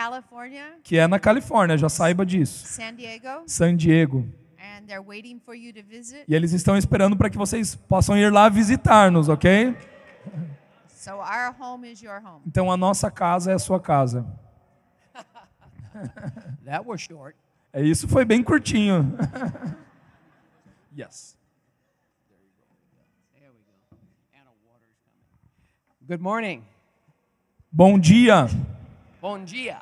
California, que é na Califórnia, já saiba disso. San Diego, San Diego. and they're waiting for you to visit. E eles estão esperando para que vocês possam ir lá visitar-nos, ok? So our home is your home. Então a nossa casa é a sua casa. That was short. Isso foi bem curtinho. Yes. There we go. And a water's coming. Good morning. Bom dia. Bom dia.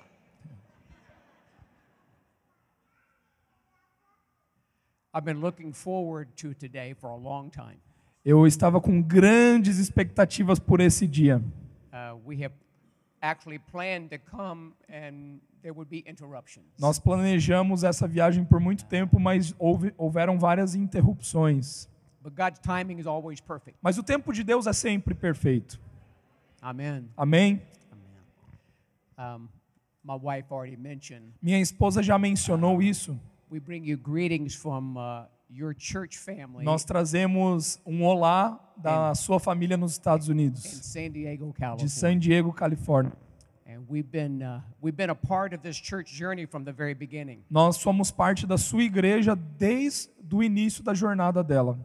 I've been looking forward to today for a long time. Eu estava com grandes expectativas por esse dia. We have actually planned to come and there would be interruptions. Nós planejamos essa viagem por muito tempo, mas houveram várias interrupções. But God's timing is always perfect. Mas o tempo de Deus é sempre perfeito. Amen. Amém? My wife already mentioned. Minha esposa já mencionou isso. We bring you greetings from your church family. Nós trazemos um olá da sua família nos Estados in Unidos, San Diego, California. de San Diego, Califórnia. And we've been a part of this church journey from the very beginning. Nós somos parte da sua igreja desde o início da jornada dela.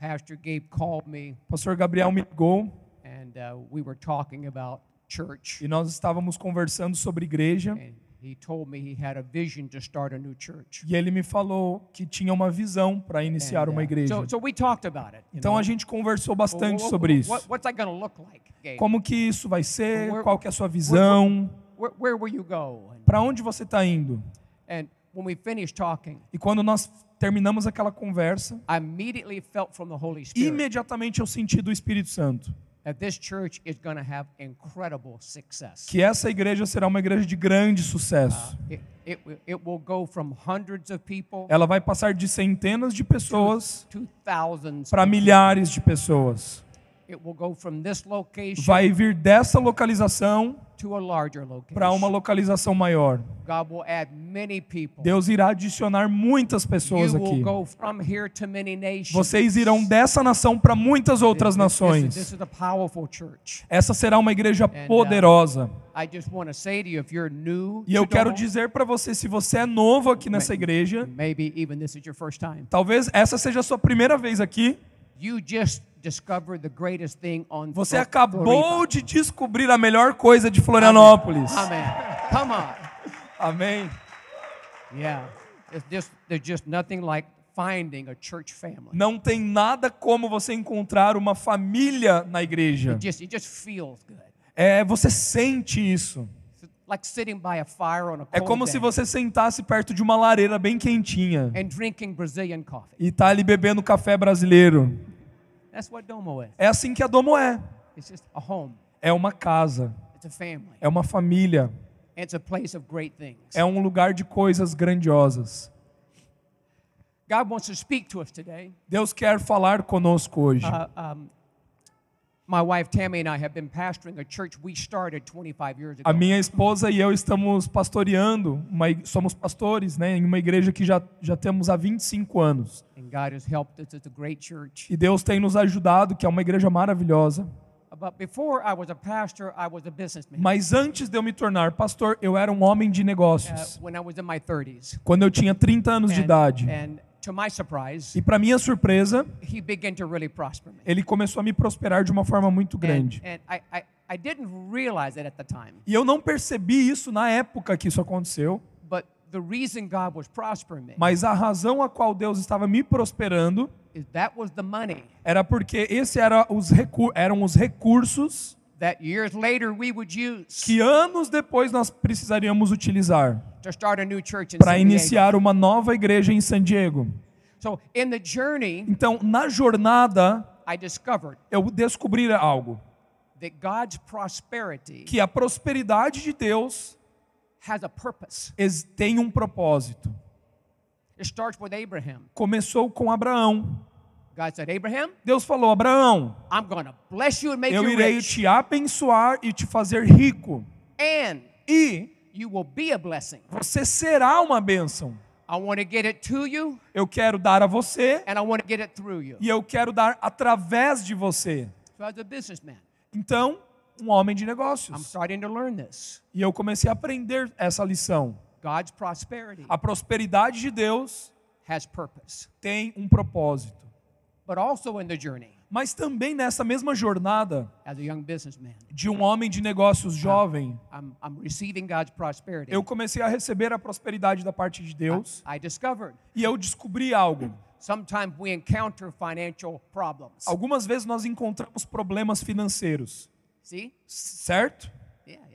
Pastor Gabe called me O pastor Gabriel me ligou and we were talking about church. e nós estávamos conversando sobre igreja. And he told me he had a vision to start a new church. E ele me falou que tinha uma visão para iniciar uma igreja. So we talked about it. Então a gente conversou bastante sobre isso. What's that going to look like, Gabe? Como que isso vai ser? Qual que é a sua visão? Where will you go? Para onde você está indo? And when we finished talking, E quando nós terminamos aquela conversa, I immediately felt from the Holy Spirit imediatamente eu senti do Espírito Santo that this church is going to have incredible success. que essa igreja será uma igreja de grande sucesso. It will go from hundreds of people Ela vai passar de centenas de pessoas to thousands. para milhares de pessoas. It will go from this location Vai vir dessa localização to a larger location. para uma localização maior. God will add many people. Deus irá adicionar muitas pessoas You will aqui. go from here to many nations. Vocês irão dessa nação para muitas outras This nações. is a powerful church. Essa será uma igreja poderosa. I just want to say to you, if you're new E eu to quero Domo, dizer para você, se você é novo aqui nessa igreja, maybe even this is your first time, talvez essa seja a sua primeira vez aqui, you just discovered the greatest thing on você Floripa. acabou de descobrir a melhor coisa de Florianópolis. Amen. Come on. Amém. Yeah. There's just nothing like finding a church family. Não tem nada como você encontrar uma família na igreja. It just feels good. Você sente isso. It's like sitting by a fire on a cold É como se day você sentasse perto de uma lareira bem quentinha and drinking Brazilian coffee. e tá ali bebendo café brasileiro. That's what Domo is. É assim que a Domo é. It's just a home. É uma casa, It's a family. é uma família, It's a place of great things. é um lugar de coisas grandiosas. God wants to speak to us today. Deus quer falar conosco hoje. My wife Tammy and I have been pastoring a church we started 25 years ago. A minha esposa e eu estamos pastoreando, somos pastores, né, em uma igreja que já temos há 25 anos. And God has helped us. It's a great church. E Deus tem nos ajudado, que é uma igreja maravilhosa. But before I was a pastor, I was a businessman. Mas antes de eu me tornar pastor, eu era um homem de negócios. When I was in my 30s. Quando eu tinha 30 anos de idade. And to my surprise, E para minha surpresa, he began to really prosper me. ele começou a me prosperar de uma forma muito grande. And I didn't realize it at the time. E eu não percebi isso na época que isso aconteceu. But the reason God was prospering me Mas a razão a qual Deus estava me prosperando is that was the money era porque eram os recursos that years later we would use que anos depois nós precisaríamos utilizar to start a new church in para San Diego. iniciar uma nova igreja em San Diego. So in the journey, Então, na jornada, I discovered eu descobri algo, that God's prosperity que a prosperidade de Deus has a purpose. tem um propósito. It starts with Abraham. Começou com Abraão. God said, Abraham, Deus falou: Abraão, I'm going to bless you and make eu you irei rich, te abençoar e te fazer rico. and E you will be a blessing. você será uma bênção. I want to get it to you, Eu quero dar a você and I want to get it through you. e eu quero dar através de você. So as a businessman, Então, um homem de I'm negócios. starting to learn this. E eu comecei a aprender essa lição. God's prosperity A prosperidade de Deus has purpose. tem um propósito. But also in the journey, Mas também nessa mesma jornada as a young businessman, de um homem de negócios jovem, I'm receiving God's prosperity. eu comecei a receber a prosperidade da parte de Deus I discovered e eu descobri algo. sometimes we encounter financial problems. Algumas vezes nós encontramos problemas financeiros, See? certo? Yeah.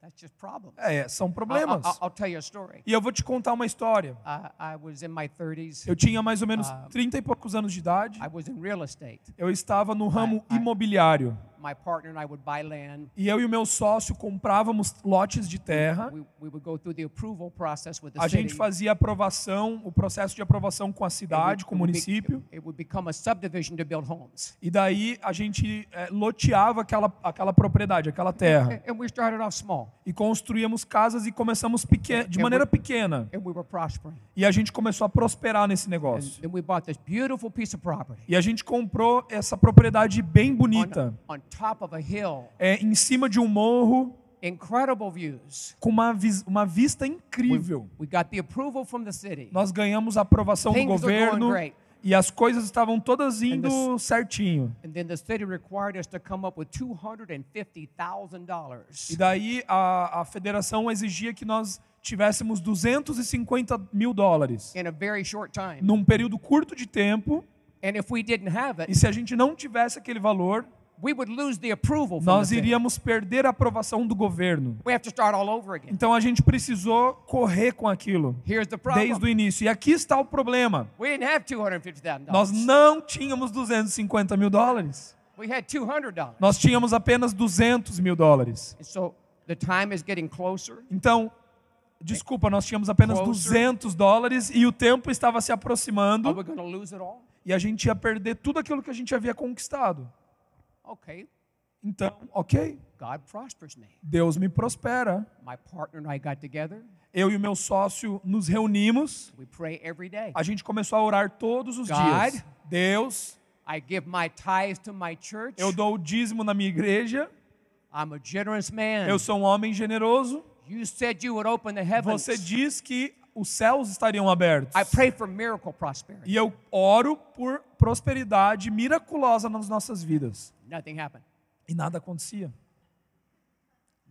That's just problems. São problemas. I'll tell you a story. E eu vou te contar uma história. I was in my 30s. Eu tinha mais ou menos 30 e poucos anos de idade. I was in real estate. Eu estava no ramo imobiliário. My partner and I would buy land. E eu e o meu sócio comprávamos lotes de terra. We would go through the approval process with the A city. gente fazia aprovação, o processo de aprovação com a cidade, com o município. It would become a subdivision to build homes. E daí a gente loteava aquela propriedade, aquela terra. And we started off small. E construíamos casas e começamos de maneira pequena. And we were prospering. E a gente começou a prosperar nesse negócio. And we bought this beautiful piece of property. E a gente comprou essa propriedade bem bonita, On top of a hill. em cima de um morro, Incredible views. com uma vista incrível. We got the approval from the city. Nós ganhamos a aprovação do Things were governo going great. e as coisas estavam todas indo certinho. And then the city required us to come up with $250,000 E daí a federação exigia que nós tivéssemos $250 mil in a very short time. num período curto de tempo. And if we didn't have E it, se a gente não tivesse aquele valor, we would lose the approval from the nós city. iríamos perder a aprovação do governo. We have to start all over again. Então a gente precisou correr com aquilo Here's the desde o problem. início. E aqui está o problema. We didn't have $250,000. Nós não tínhamos $250 mil. We had $200. Nós tínhamos apenas $200 mil. And so the time is getting closer. Então, desculpa, nós tínhamos apenas Closer. $200 e o tempo estava se Are aproximando we going to lose it all? e a gente ia perder tudo aquilo que a gente havia conquistado. Okay. Então, ok, God prospers me. Deus me prospera. My partner and I got together. Eu e o meu sócio nos reunimos, We pray every day. a gente começou a orar todos os God. dias. Deus, I give my tithes to my church. eu dou o dízimo na minha igreja, I'm a generous man. eu sou um homem generoso. You said you would open the heavens. Você diz que os céus estariam abertos. I pray for miracle prosperity. E eu oro por prosperidade miraculosa nas nossas vidas. Nothing happened. E nada acontecia.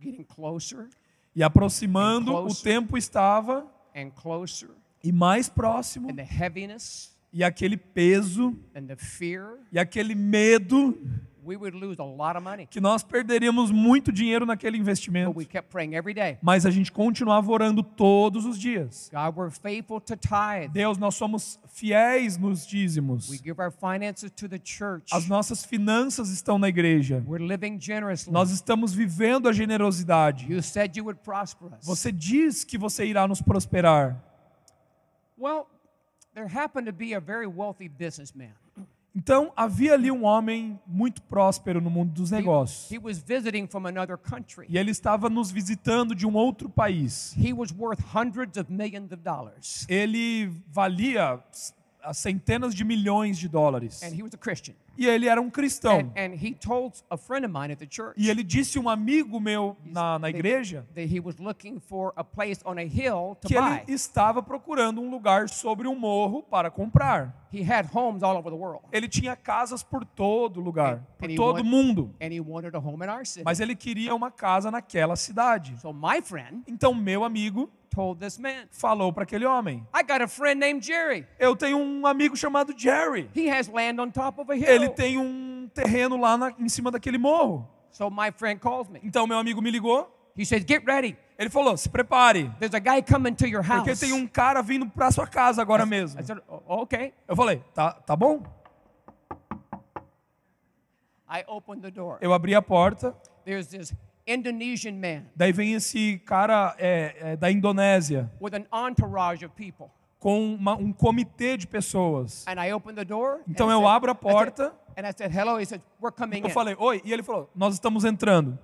Getting closer E aproximando, And o closer. tempo estava and closer, e mais próximo, and the heaviness e aquele peso, and the fear, e aquele medo, we would lose a lot of money. que nós perderíamos muito dinheiro naquele But investimento. we kept praying every day. Mas a gente continuava orando todos os dias. God, we're faithful to tithe. Deus, nós somos fiéis nos dízimos. We give our finances to the church. As nossas finanças estão na igreja. We're living generously. Nós estamos vivendo a generosidade. You said you would prosper us. Você diz que você irá nos prosperar. Well, there happened to be a very wealthy businessman. Então, havia ali um homem muito próspero no mundo dos negócios. He was visiting from another country. E ele estava nos visitando de um outro país. He was worth hundreds of millions of dollars. Ele valia centenas de milhões de dólares. And he was a Christian. E ele era um cristão. And he told a friend of mine at the church E ele disse a um amigo meu na igreja that he was looking for a place on a hill to que buy. ele estava procurando um lugar sobre um morro para comprar. He had homes all over the world. Ele tinha casas por todo lugar, por And he todo mundo. And he wanted a home in our city. Mas ele queria uma casa naquela cidade. So my friend Então, meu amigo told this man, falou para aquele homem: I got a friend named Jerry. eu tenho um amigo chamado Jerry. He has land on top of a hill. Ele tem um terreno lá em cima daquele morro. So my friend calls me. Então, meu amigo me ligou. He says, get ready. Ele falou: se prepare, There's a guy coming to your house. porque tem um cara vindo para sua casa agora mesmo. I said, okay. Eu falei: tá bom. I opened the door. Eu abri a porta. There's this Indonesian man Daí vem esse cara da Indonésia with an entourage of people. com um comitê de pessoas. And I opened the door. Então and I eu said- abro a porta. And I said, hello. He said, we're coming Eu in. falei: oi. E ele falou: nós estamos entrando.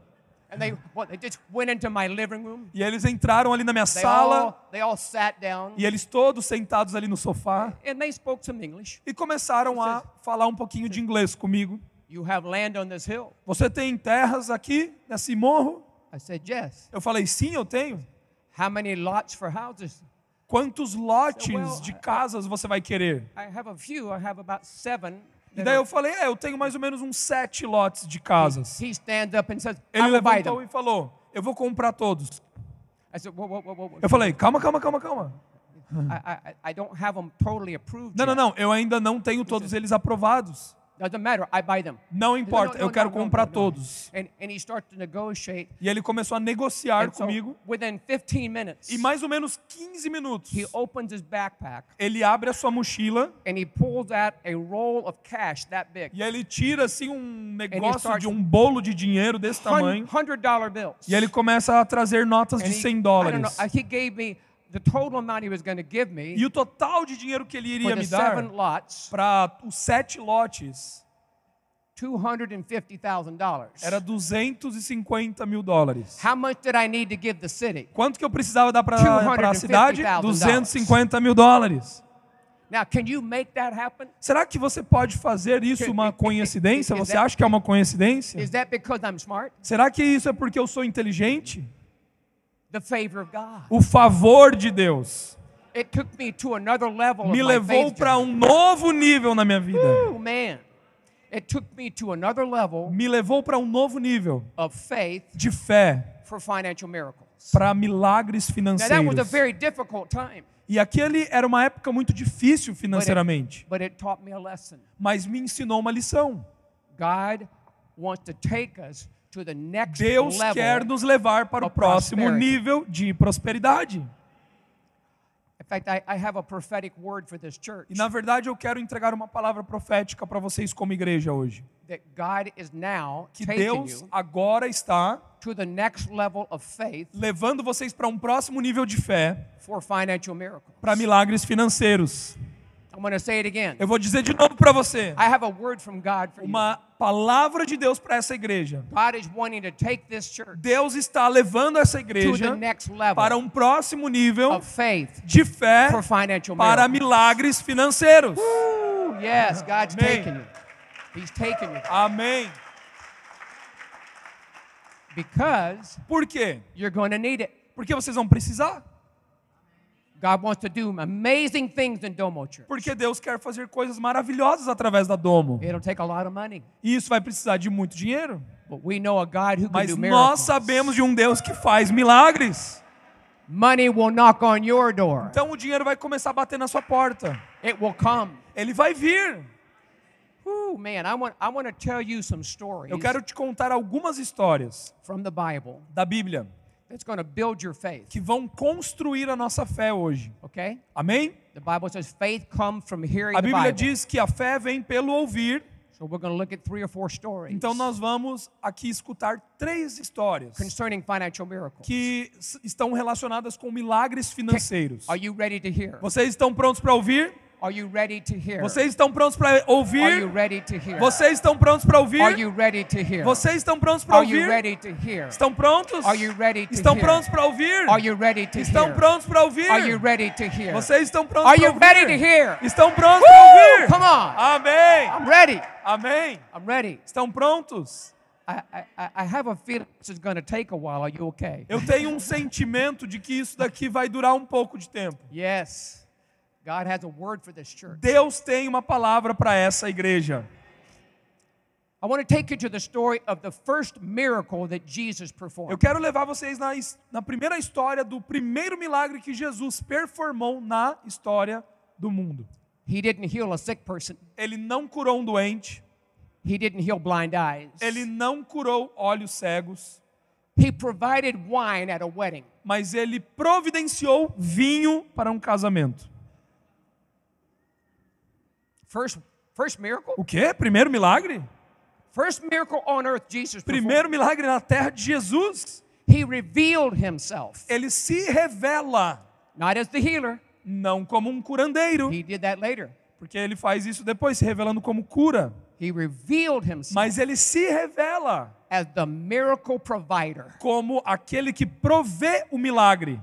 And they just went into my living room. E eles entraram ali na minha sala. They all sat down. E eles todos sentados ali no sofá. And they spoke some English. E começaram a falar um pouquinho de inglês comigo. You have land on this hill? Você tem terras aqui, nesse morro? I said, yes. Eu falei, sim, eu tenho. How many lots for houses? Quantos lotes Well, de casas você vai querer? I have a few. I have about 7. E daí eu falei, eu tenho mais ou menos uns 7 lotes de casas. He stands up and says, I Ele will buy levantou them. e falou, eu vou comprar todos. I said, whoa. Eu falei, calma. I don't have them totally approved yet. Não, eu ainda não tenho todos eles aprovados. Doesn't matter. I buy them. Não importa, eu quero comprar todos. And he starts to negotiate. E ele começou a negociar And so comigo. within 15 minutes, E mais ou menos 15 minutos, he opens his backpack ele abre a sua mochila and he pulls out a roll of cash that big. e ele tira assim um negócio starts- de um bolo de dinheiro desse tamanho. $100 bills. E ele começa a trazer notas And de he- 100 I don't dólares. know, he gave me the total amount he was going to give me E o total de dinheiro que ele for iria the me dar 7 lots, para os 7 lotes $250,000. era 250 mil dólares. How much did I need to give the city? Quanto que eu precisava dar para a cidade? $250,000. 250 mil dólares. Now, can you make that happen? Será que você pode fazer isso uma coincidência? Você acha que é uma coincidência? Is that because I'm smart? Será que isso é porque eu sou inteligente? The favor of God. O favor de Deus It took me to another level me of my levou faith para journey. um novo nível na minha vida. Oh, man. It took me to another level Me levou para um novo nível of faith de fé for financial miracles. para milagres Now, that was a financeiros. very difficult time, E aquele era uma época muito difícil financeiramente, but it taught me a lesson. mas me ensinou uma lição. God wants to take us to the next Deus quer level. nos levar para o of próximo prosperity. nível de prosperidade. In fact, I have a prophetic word for this church E na verdade eu quero entregar uma palavra profética para vocês como igreja hoje. that God is now Que taking Deus you agora está to the next level of faith levando vocês para um próximo nível de fé for financial miracles. para milagres financeiros. I'm going to say it again. Eu vou dizer de novo para você. I have a word from God for you. Uma palavra de Deus para essa igreja. God is wanting to take this church Deus está levando essa to the igreja next level para um próximo nível of faith de fé for financial para miracles. milagres financeiros. Ooh, yes, God's Amém. taking you. He's taking you Amém. because Por quê? you're going to need it. Porque vocês vão precisar. God wants to do amazing things in Domo Church. Porque Deus quer fazer coisas maravilhosas através da Domo. It'll take a lot of money, E isso vai precisar de muito dinheiro. but we know a God who can Mas do nós miracles. sabemos de um Deus que faz milagres. Money will knock on your door. Então o dinheiro vai começar a bater na sua porta. It will come. Ele vai vir. Ooh, man, I want to tell you some stories Eu quero te contar algumas histórias from the Bible da Bíblia that's going to build your faith. que vão construir a nossa fé hoje. Okay? Amém? The Bible says faith comes from hearing A the Bíblia Bible. diz que a fé vem pelo ouvir. So we're going to look at 3 or 4 stories Então nós vamos aqui escutar 3 histórias concerning financial miracles. que estão relacionadas com milagres financeiros. Are you ready to hear? Vocês estão prontos para ouvir? Are you ready to hear? Vocês estão prontos para Are you ouvir? ready to hear? Vocês estão prontos para Are ouvir? you ready to hear? Vocês estão prontos para Are you ouvir? ready to hear? Estão prontos? Are you ready to Estão hear? prontos para ouvir? Are you ready to Estão hear? prontos para ouvir? Are you ready to hear? Vocês estão prontos Are para you ready to ouvir? hear? Estão prontos para Woo! ouvir? Come on. Amém. I'm ready. Amém. I'm ready. Estão prontos? I have a feeling this is going to take a while. Are you okay? Eu tenho um sentimento de que isso daqui vai durar um pouco de tempo. Yes. God has a word for this church. Deus tem uma palavra para essa igreja. I want to take you to the story of the first miracle that Jesus Eu performed. quero levar vocês na primeira história do primeiro milagre que Jesus performou na história do mundo. He didn't heal a sick person. Ele não curou um doente, He didn't heal blind eyes. ele não curou olhos cegos, He provided wine at a wedding. mas ele providenciou vinho para um casamento. First miracle? O quê? Primeiro milagre? First miracle on earth Jesus performed. Primeiro milagre na terra de Jesus. He revealed himself, Ele se revela, not as the healer. não como um curandeiro, He did that later. porque ele faz isso depois, se revelando como cura. He revealed himself Mas ele se revela as the miracle provider. como aquele que provê o milagre.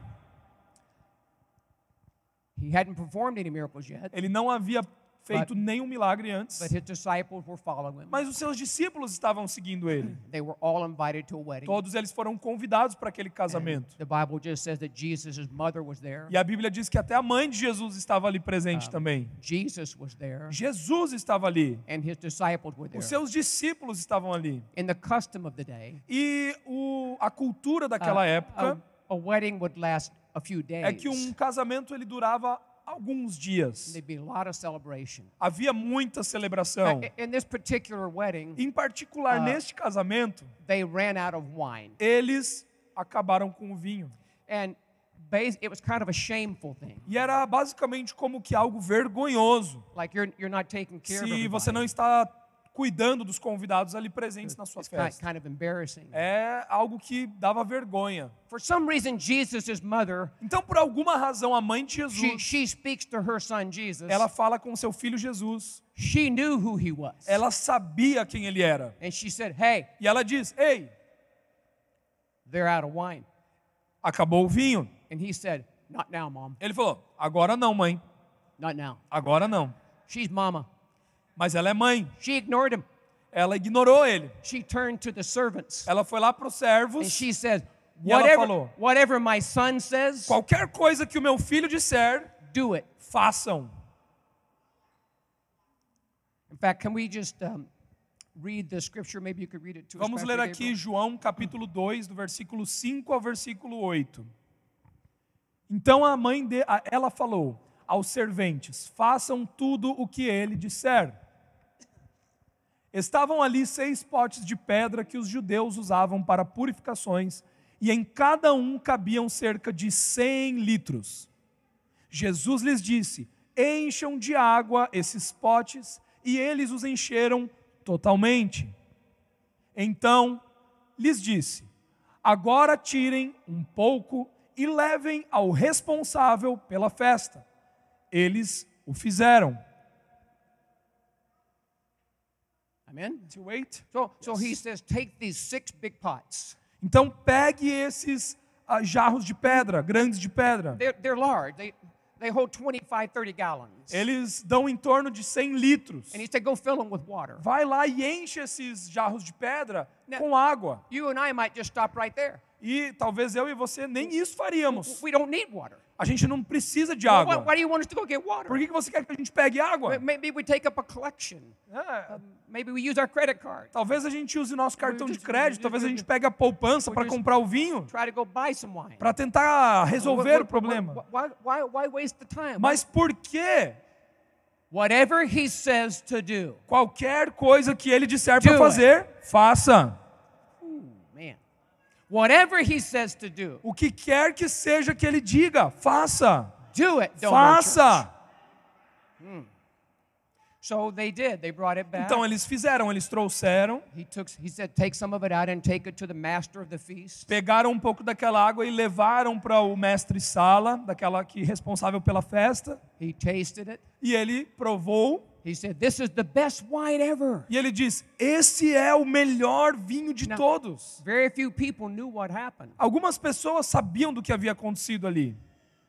He hadn't performed any miracles yet, Ele não havia feito nenhum milagre antes, but his disciples were following him. mas os seus discípulos estavam seguindo ele. They were all invited to a wedding. Todos eles foram convidados para aquele casamento. The Bible just says that Jesus' mother was there. E a Bíblia diz que até a mãe de Jesus estava ali presente também. Jesus was there, Jesus estava ali. and his disciples were there. Os seus discípulos estavam ali. In the custom of the day, E a cultura daquela época a wedding would last a few days. é que um casamento ele durava alguns dias. There'd be a lot of celebration. Havia muita celebração. In this particular wedding, Em particular, neste casamento, they ran out of wine, eles acabaram com o vinho. and it was kind of a shameful thing. E era basicamente como que algo vergonhoso. Like you're not taking care of Se everybody. você não está cuidando dos convidados ali presentes na sua It's festa. kind of embarrassing. É algo que dava vergonha. For some reason, Jesus' mother, Então, por alguma razão, a mãe de she Jesus, speaks to her son Jesus. ela fala com seu filho Jesus. She knew who he was. Ela sabia quem ele era. And she said, hey, E ela diz, ei, they're out of wine. acabou o vinho. And he said, not now, Mom. Ele falou, agora não, mãe. Not now. Agora não. She's mama. Mas ela é mãe. She ignored him. Ela ignorou ele. She turned to the servants. Ela foi lá para os servos. And she said, E ela falou, whatever my son says, qualquer coisa que o meu filho disser, do it. façam. In fact, can we just read the scripture? Maybe you could read it to us. Vamos Pastor ler aqui Gabriel. João capítulo 2, do versículo 5 ao versículo 8. Então ela falou aos serventes, façam tudo o que ele disser. Estavam ali 6 potes de pedra que os judeus usavam para purificações, e em cada um cabiam cerca de 100 litros. Jesus lhes disse, encham de água esses potes, e eles os encheram totalmente. Então lhes disse, agora tirem um pouco e levem ao responsável pela festa. Eles o fizeram. Amen. To wait. So he says, take these 6 big pots. Então pegue esses jarros de pedra, grandes de pedra. They're large. They hold 25, 30 gallons. Eles dão em torno de 100 litros. And he said, go fill them with water. Vai lá e enche esses jarros de pedra Now- com água. You and I might just stop right there. E talvez eu e você nem isso faríamos. We don't need water. A gente não precisa de Why, água. why do you want us to go get water? Por que você quer que a gente pegue água? Maybe we take up a collection. Maybe we use our credit card. Talvez a gente use o nosso cartão de just- crédito, talvez a gente pegue a poupança para just- comprar o vinho, Try to go buy some wine. para tentar resolver o problema. Why waste the time? Mas por que Whatever he says to do. qualquer coisa que ele disser para Do fazer, faça. Man. Whatever he says to do. O que quer que seja que ele diga, faça. Do it. Don't church. Faça. So they did. They brought it back. Então eles fizeram, eles trouxeram, He said, take some of it out and take it to the master of the feast. pegaram um pouco daquela água e levaram para o mestre Sala, daquela que é responsável pela festa, He tasted it. e ele provou, He said, this is the best wine ever. e ele diz, esse é o melhor vinho de Não. todos. Very few people knew what happened. Algumas pessoas sabiam do que havia acontecido ali,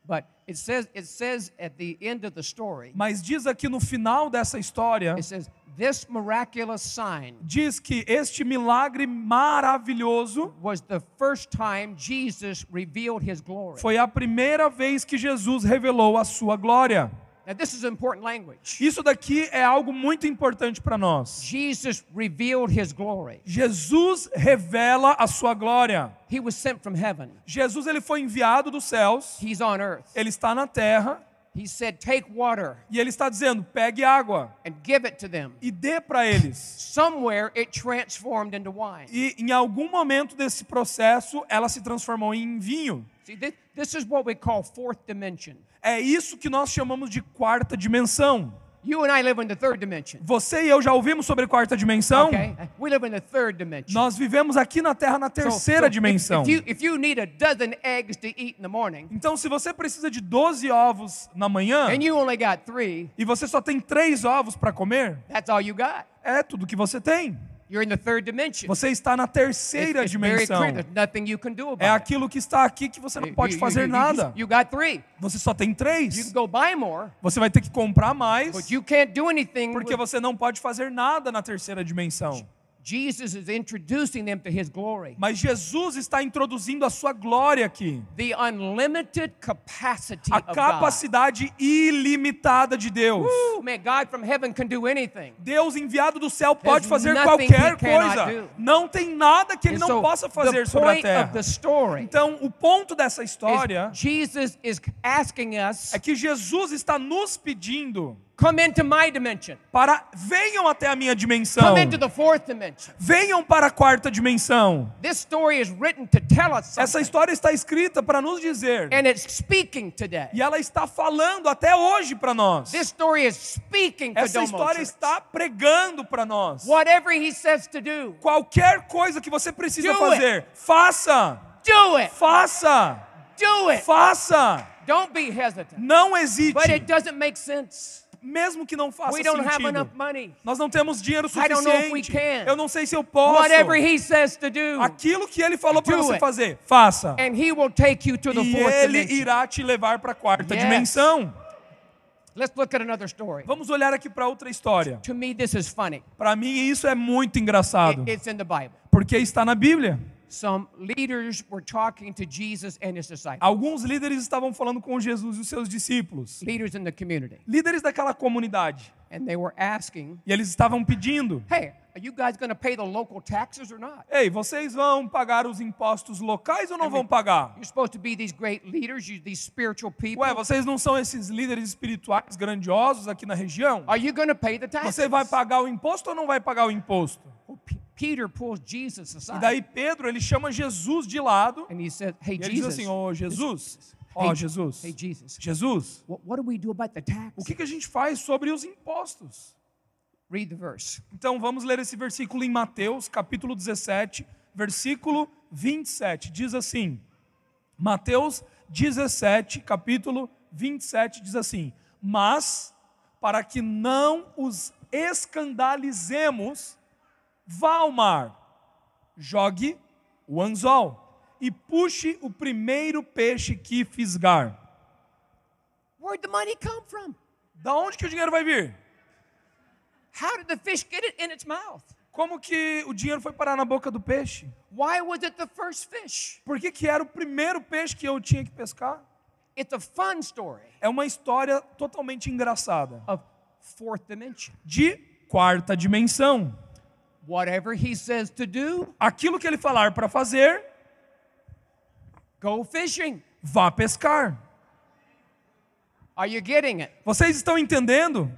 But it says at the end of the story, mas diz aqui no final dessa história, it says, this miraculous sign diz que este milagre maravilhoso was the first time Jesus revealed his glory. foi a primeira vez que Jesus revelou a sua glória. Now, this is important language. Isso daqui é algo muito importante para nós. Jesus revealed his glory. Jesus revela a sua glória. He was sent from heaven. Jesus ele foi enviado dos céus, He's on earth. ele está na terra He said, take water e ele está dizendo, pegue água and give it to them. e dê para eles. Somewhere it transformed into wine. E em algum momento desse processo, ela se transformou em vinho. See, this is what we call fourth dimension. É isso que nós chamamos de quarta dimensão. You and I live in the third dimension. Você e eu já ouvimos sobre quarta dimensão? Okay? We live in the third dimension. Nós vivemos aqui na Terra na terceira dimensão. If you need a dozen eggs to eat in the morning, Então, se você precisa de 12 ovos na manhã and you only got 3, e você só tem 3 ovos para comer, that's all you got. é tudo que você tem. You're in the third dimension. Você está na terceira It's very dimensão. clear. There's nothing you can do about É it. aquilo que está aqui que você não pode fazer nada. You got 3. Você só tem You 3. can go buy more, Você vai ter que comprar mais, but you can't do anything. porque você não pode fazer nada na terceira dimensão. Jesus is introducing them to his glory. Mas Jesus está introduzindo a sua glória aqui. The unlimited capacity A of God. capacidade ilimitada de Deus. Woo, man, God from heaven can do anything. Deus enviado do céu pode There's fazer nothing qualquer he cannot coisa. do. Não tem nada que ele And não so, possa fazer the sobre a point of the terra. story Então, o ponto dessa história is Jesus is asking us, é que Jesus está nos pedindo come into my dimension. para venham até a minha dimensão. Come into the fourth dimension. Venham para a quarta dimensão. This story is written to tell us Essa something. história está escrita para nos dizer. And it's speaking today. E ela está falando até hoje para nós. This story is speaking to Essa Domo história Church. está pregando para nós. Whatever he says to do, Qualquer coisa que você precisa Do fazer, faça. do it. Faça. Do it. Faça. Don't be hesitant. Não hesite. But it doesn't make sense. Mesmo que não faça We don't have sentido. enough money. Nós não temos dinheiro I don't know if we suficiente. can. Eu não sei se eu posso. Whatever he says to do, Aquilo que ele falou para Do você it. fazer, faça. and he will take you to the E fourth ele dimension. irá te levar para a quarta Yes. dimensão. Let's look at another story. Vamos olhar aqui para outra história. To me, this is funny. Para mim isso é muito engraçado, It's in the Bible. porque está na Bíblia. Some leaders were talking to Jesus and his disciples, Alguns líderes estavam falando com Jesus e os seus discípulos, leaders in the community, líderes daquela comunidade, and they were asking, e eles estavam pedindo: hey, are you guys going to pay the local taxes or not? ei, vocês vão pagar os impostos locais ou não vão pagar? You're supposed to be these great leaders, these spiritual people. Ué, vocês não são esses líderes espirituais grandiosos aqui na região? Are you going to pay the taxes? Você vai pagar o imposto ou não vai pagar o imposto? Well, Peter pulls Jesus E aside, daí Pedro, ele chama Jesus de lado and he said, hey, e ele diz Jesus, assim: ô Jesus, ó hey, Jesus, hey, Jesus, Jesus, what do we do about the tax? o que a gente faz sobre os impostos? Read the verse. Então vamos ler esse versículo em Mateus, capítulo 17, versículo 27. Diz assim: Mateus 17, capítulo 27, diz assim: mas para que não os escandalizemos, vá ao mar, jogue o anzol e puxe o primeiro peixe que fisgar. Where'd the money come from? Da onde que o dinheiro vai vir? How did the fish get it in its mouth? Como que o dinheiro foi parar na boca do peixe? Why was it the first fish? Por que era o primeiro peixe que eu tinha que pescar? It's a fun story É uma história totalmente engraçada. of fourth dimension. De quarta dimensão. Whatever he says to do, Aquilo que ele falar para fazer, go fishing. vá pescar. Are you getting it? Vocês estão entendendo?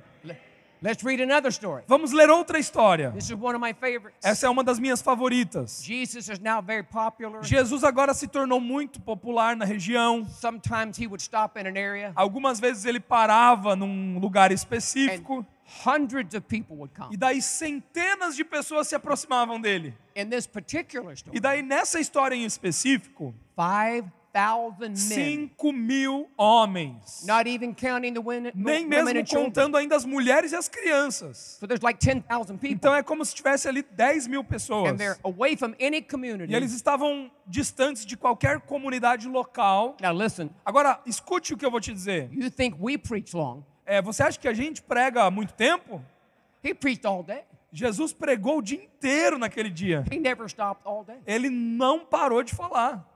Let's read another story. Vamos ler outra história. This is one of my favorites. Essa é uma das minhas favoritas. Jesus is now very popular. Jesus agora se tornou muito popular na região. Sometimes he would stop in an area Algumas vezes ele parava num lugar and específico hundreds of people would come. e daí centenas de pessoas se aproximavam dele. In this particular E story, daí nessa história em específico, 5,000 men, 5.000 homens. not even counting the women Nem and mesmo children. contando ainda as mulheres e as crianças. So there's like 10,000 people. Então é como se tivesse ali 10.000 pessoas. And they're away from any community. E eles estavam distantes de qualquer comunidade local. Now listen, Agora, escute o que eu vou te dizer. you think we preach long. Você acha que a gente prega há muito tempo? He preached all day. Jesus pregou o dia inteiro naquele dia. He never stopped all day. Ele não parou de falar.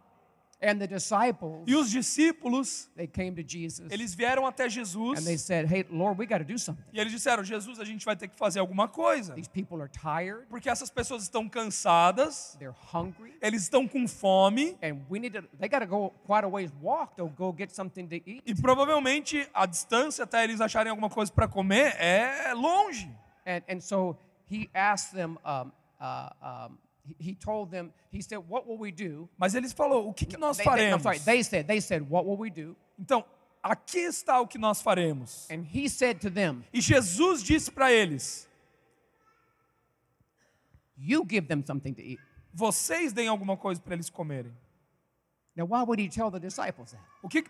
And the disciples, E os discípulos, they came to Jesus eles vieram até Jesus and they said, hey, Lord, we got to do something. e eles disseram: Jesus, a gente vai ter que fazer alguma coisa. These people are tired. Porque essas pessoas estão cansadas, They're hungry. eles estão com fome And they got to go quite a ways walk to go get something to eat. e provavelmente a distância até eles acharem alguma coisa para comer é longe. And so he asked them, he told them, he said, what will we do? Mas eles falou: o que nós I'm faremos? sorry, they said, what will we do? Então, aqui está o que nós faremos. And he said to them, E Jesus disse para eles: you give them something to eat. vocês deem alguma coisa para eles comerem. Now, why would he tell the disciples that?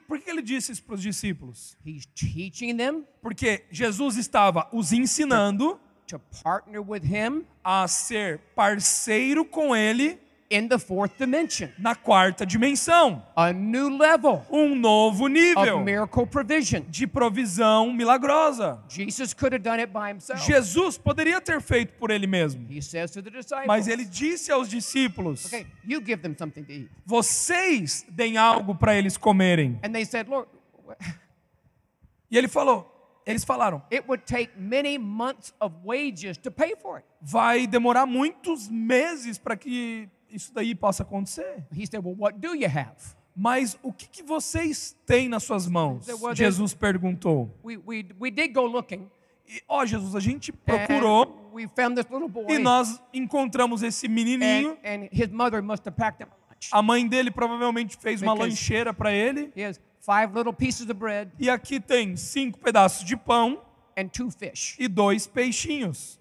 Por que ele disse isso para os discípulos? He's teaching them Porque Jesus estava os ensinando to partner with him a ser parceiro com ele in the fourth dimension. na quarta dimensão. A new level Um novo of nível miracle provision. de provisão milagrosa. Jesus could have done it by himself. Jesus poderia ter feito por ele mesmo, He says to the disciples, mas ele disse aos discípulos: okay, you give them something to eat. vocês deem algo para eles comerem. And they said, Lord, E eles falaram: it would take many months of wages to pay for it. vai demorar muitos meses para que isso daí possa acontecer. He said, well, what do you have? Mas o que vocês têm nas suas mãos? Well, Jesus perguntou. We did go looking. E, Jesus, a gente procurou And we found this little boy. e nós encontramos esse menininho. And his mother must have packed him lunch. A mãe dele provavelmente fez uma Because- lancheira para ele. He has 5 little pieces of bread E aqui tem 5 pedaços de pão and 2 fish. e 2 peixinhos.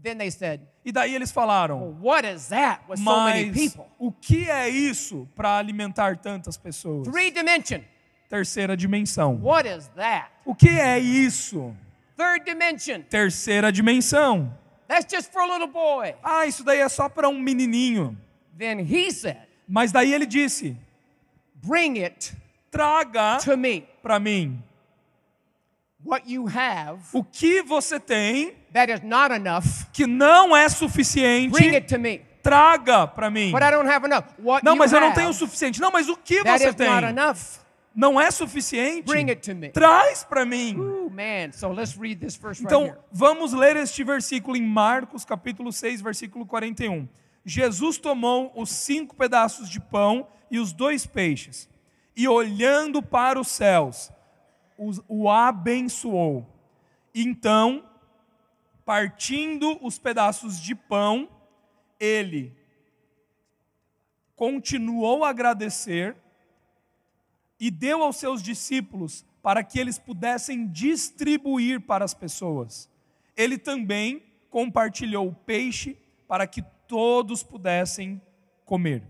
Then they said, E daí eles well, falaram: what is that with so many mas people? o que é isso para alimentar tantas pessoas? 3 dimension. Terceira dimensão. What is that? O que é isso? 3rd dimension. Terceira dimensão. That's just for a little boy. Ah, isso daí é só para um menininho. Then he said, Mas daí ele disse: bring it traga to me. para mim. What you have O que você tem that is not enough, que não é suficiente, bring it to me. traga para mim. But I don't have enough. What Não, you mas eu não have tenho o suficiente. Não, mas o que that você is tem not enough, não é suficiente? bring it to me. Traz para mim. Ooh, man. So let's read this verse right Então, here. vamos ler este versículo em Marcos, capítulo 6, versículo 41. Jesus tomou os 5 pedaços de pão e os 2 peixes, e olhando para os céus, o abençoou. Então, partindo os pedaços de pão, ele continuou a agradecer e deu aos seus discípulos para que eles pudessem distribuir para as pessoas. Ele também compartilhou o peixe para que todos pudessem comer.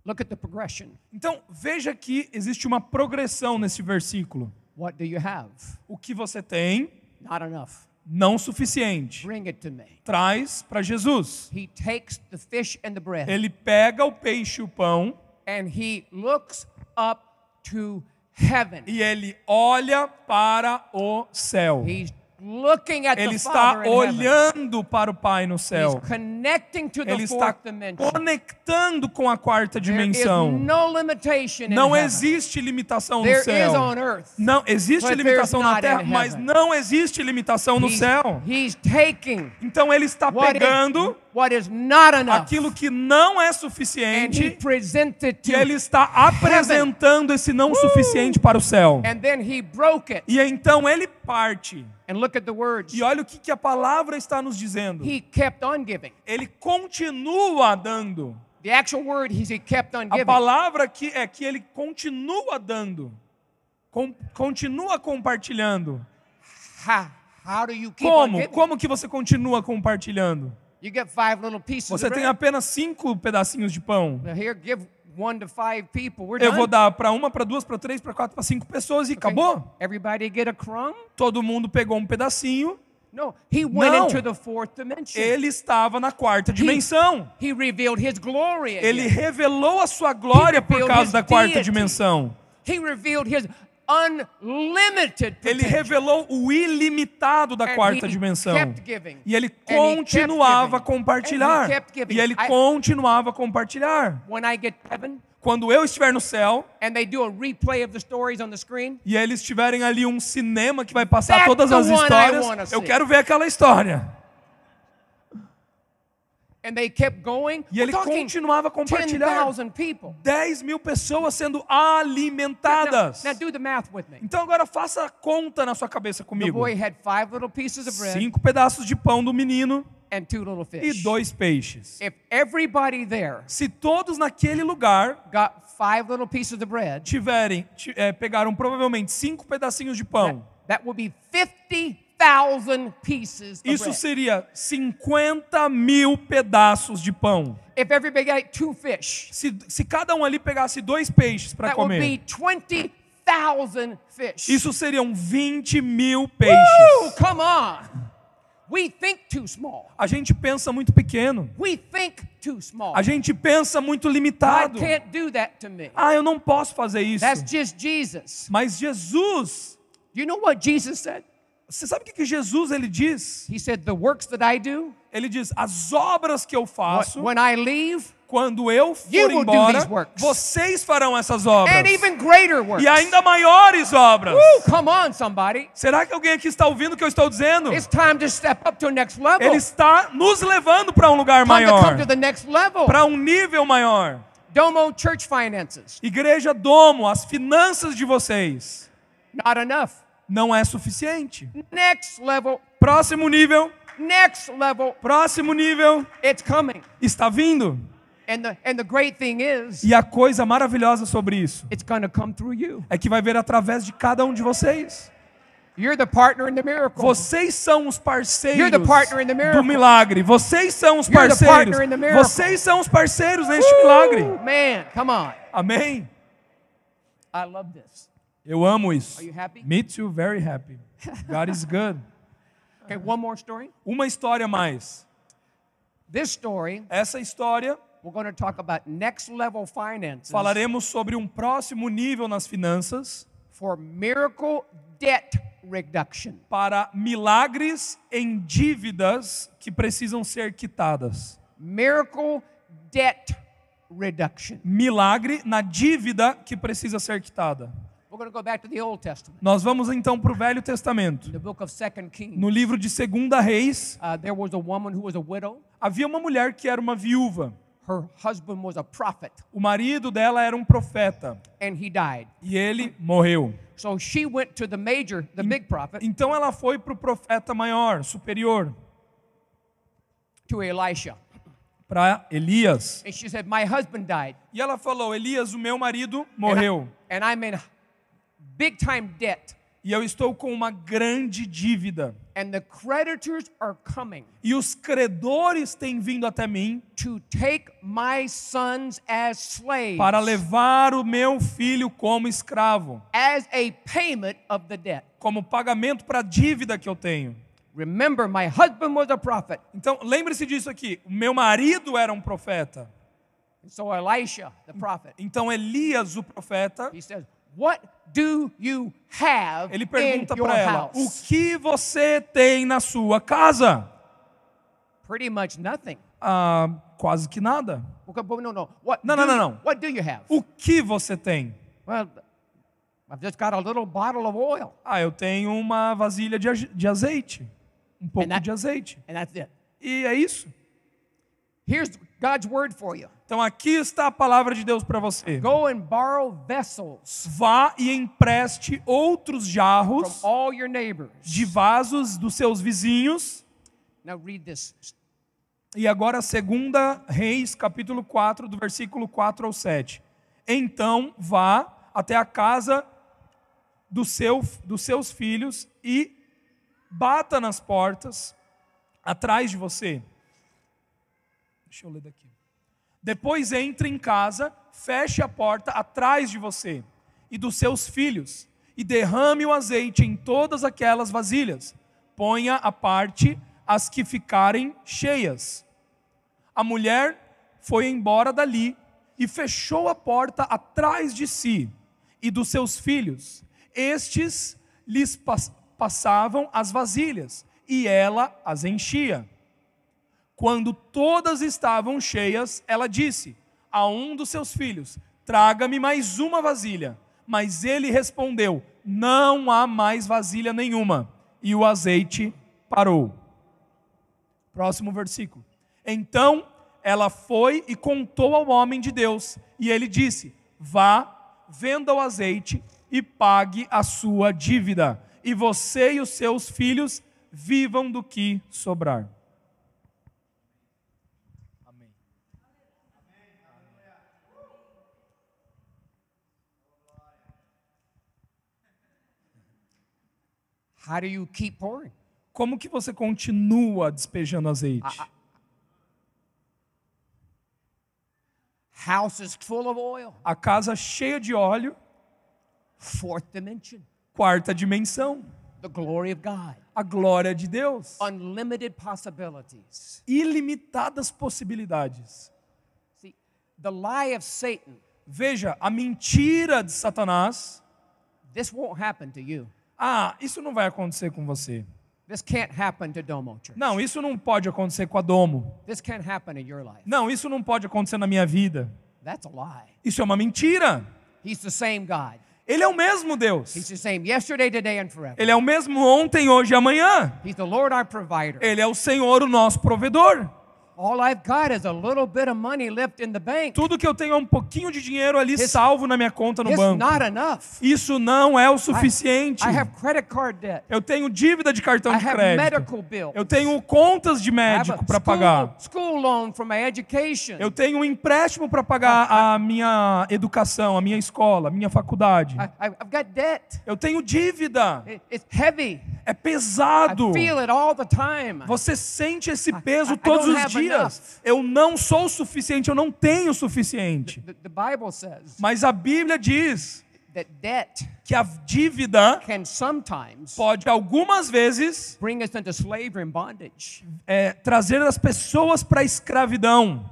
Look at the progression. Então, veja que existe uma progressão nesse versículo. What do you have? O que você tem, Not enough. não suficiente. Bring it to me. Traz para Jesus. He takes the fish and the bread Ele pega o peixe e o pão and he looks up to heaven. e ele olha para o céu. He's looking at Ele the está Father in heaven. olhando para o Pai no céu. He's connecting to Ele the está fourth dimension. conectando com a quarta There is dimensão. no limitation in Não heaven. existe limitação no There is céu. on earth. Não existe but limitação there's na not terra, in mas heaven. não existe limitação no céu. He's taking Então ele está pegando what is not enough aquilo que não é and he suficiente presents it e to ele está apresentando esse não suficiente para o céu. and then he broke it. E então ele parte. And look at the words. E olha o que a palavra está nos dizendo. He kept on giving. Ele continua dando. The actual word is he kept on A giving. palavra aqui é que ele continua dando. Continua compartilhando. How do you keep on Como? giving? Como que você continua compartilhando? You get 5 little pieces Você of tem bread. apenas 5 pedacinhos de pão. Now here, give 1 to 5 people. We're Eu done. vou dar para 1, para 2, para 3, para 4, para 5 pessoas e Okay. acabou. Everybody get a crumb? Todo mundo pegou um pedacinho. No, he went Não. into the fourth dimension. Ele estava na quarta dimensão. He revealed his glory again. Ele revelou a sua glória por revealed causa his da quarta deity. dimensão. He revealed his unlimited Ele potential. revelou o ilimitado da And quarta he dimensão. kept giving. E ele And he kept continuava a giving. compartilhar. And he kept giving. E ele I- continuava a compartilhar. When I get to heaven Quando eu estiver no céu and they do a replay of the stories on the screen, e eles tiverem ali um cinema que vai passar That's todas the as one I histórias, wanna eu see. quero ver aquela história. and they kept going, E we're ele talking continuava a compartilhar. 10,000 people. 10.000 pessoas sendo Now, alimentadas. now do the math with me. Então agora faça a conta na sua cabeça The comigo. boy had 5 little pieces of bread 5 pedaços de pão do menino and 2 little e fish. 2 peixes. If everybody there Se todos naquele lugar got 5 little pieces of bread, pegaram provavelmente 5 pedacinhos de pão, that would be 50,000 pieces of isso bread. seria 50.000 pedaços de pão. If everybody got 2 fish, Se cada um ali pegasse 2 peixes para that would comer, be 20,000 20,000 fish. Isso seriam 20 mil peixes. Woo, come on. We think too small. A gente pensa muito pequeno. We think too small. A gente pensa muito God limitado. can't do that to me. Ah, eu não posso fazer isso. That's just Jesus. Mas Jesus, You know what Jesus said? você sabe o que Jesus ele diz? He said, the works that I do, Ele diz: as obras que eu faço, when I leave, quando eu You for will do embora, these works. vocês farão essas obras. and even greater works. E ainda maiores obras. Woo, come on, somebody. Será que alguém aqui está ouvindo o que eu estou dizendo? It's time to step up to a next level. Ele está nos levando para um lugar Time to maior, come to the next level. para um nível maior. Domo church finances. Igreja Domo, as finanças de vocês Not enough. não é suficiente. Next level. Próximo nível, Next level. próximo nível It's coming. está vindo. And the great thing is, E a coisa maravilhosa sobre isso it's going to come through you. é que vai vir através de cada um de vocês. You're the partner in the miracle. Vocês são os parceiros You're the partner in the miracle. do milagre. Vocês são os You're the parceiros. partner in the miracle. Vocês são os parceiros neste milagre. Man, come on. Amém? I love this. Eu amo isso. Are you happy? Me too, very happy. God is good. Okay, one more story. Uma história a mais. This story, Essa história, we're going to talk about next level finances falaremos sobre um próximo nível nas finanças for miracle debt reduction. para milagres em dívidas que precisam ser quitadas. Miracle debt reduction. Milagre na dívida que precisa ser quitada. We're going to go back to the Old Testament. Nós vamos então para o Velho Testamento. In the book of 2 Kings, No livro de 2 Reis, there was a woman who was a widow. havia uma mulher que era uma viúva. Her husband was a prophet, O marido dela era um profeta and he died. e ele morreu. So she went to the big prophet, Então ela foi para o profeta maior, superior, to Elisha. para Elias. And she said, my husband died, E ela falou: Elias, o meu marido morreu. and I'm in big time debt, E eu estou com uma grande dívida. and the creditors are coming E os credores têm vindo até mim to take my sons as slaves para levar o meu filho como escravo, as a payment of the debt. como pagamento para a dívida que eu tenho. Remember, my husband was a prophet. Então, lembre-se disso aqui. O meu marido era um profeta. And so Elisha, the prophet, Então, Elias, o profeta, he says, what do you have ele in pergunta your para ela: o house? que você tem na sua casa? Pretty much nothing. Ah, quase que nada. Okay, but no. What No, do no, you- no. What do you have? O que você tem? Well, I've just got a little bottle of oil, Ah, eu tenho uma vasilha de azeite. Um pouco that- de azeite. and that's it. E é isso. Here's God's word for you. Então aqui está a palavra de Deus para você. Go and borrow vessels Vá e empreste outros from jarros all your neighbors. de vasos dos seus vizinhos. Now read this. E agora 2 Reis, capítulo 4, do versículo 4 ao 7. Então vá até a casa dos seus filhos e bata nas portas atrás de você. Deixa eu ler daqui. Depois entre em casa, feche a porta atrás de você e dos seus filhos e derrame o azeite em todas aquelas vasilhas. Ponha à parte as que ficarem cheias. A mulher foi embora dali e fechou a porta atrás de si e dos seus filhos. Estes lhes passavam as vasilhas e ela as enchia. Quando todas estavam cheias, ela disse a um dos seus filhos: traga-me mais uma vasilha. Mas ele respondeu: não há mais vasilha nenhuma. E o azeite parou. Próximo versículo. Então ela foi e contou ao homem de Deus. E ele disse: vá, venda o azeite e pague a sua dívida. E você e os seus filhos vivam do que sobrar. Amém. How do you keep pouring? Como que você continua despejando azeite? House is full of oil. A casa cheia de óleo, Fourth dimension, Quarta dimensão, the glory of God. a glória de Deus. Unlimited possibilities. Ilimitadas possibilidades. See, the lie of Satan, Veja, a mentira de Satanás. this won't happen to you. Isso não vai acontecer com você. This can't happen to Domo Church. Não, isso não pode acontecer com a Domo. This can't happen in your life. Não, isso não pode acontecer na minha vida. That's a lie. Isso é uma mentira. He's the same God. Ele é o mesmo Deus. He's the same yesterday, today, and forever. Ele é o mesmo ontem, hoje e amanhã. He's the Lord our provider. Ele é o Senhor, o nosso provedor. All I've got is a little bit of money left in the bank. Tudo que eu tenho é um pouquinho de dinheiro ali salvo na minha conta no It's banco. not enough. Isso não é o suficiente. I have credit card debt. Eu tenho dívida de cartão I de have crédito. medical bills. Eu tenho contas de I have médico a para pagar. school loan for my education. Eu tenho um empréstimo para pagar a minha educação, a minha escola, a minha faculdade. I've got debt. Eu tenho dívida. It's heavy. É I pesado. feel it all the time. Você sente esse peso I todos don't os have dias. enough. Eu não sou o suficiente, eu não tenho o suficiente. The Bible says Mas a Bíblia diz that debt que a dívida can sometimes pode, algumas vezes, bring us into slavery and bondage. trazer as pessoas para a escravidão.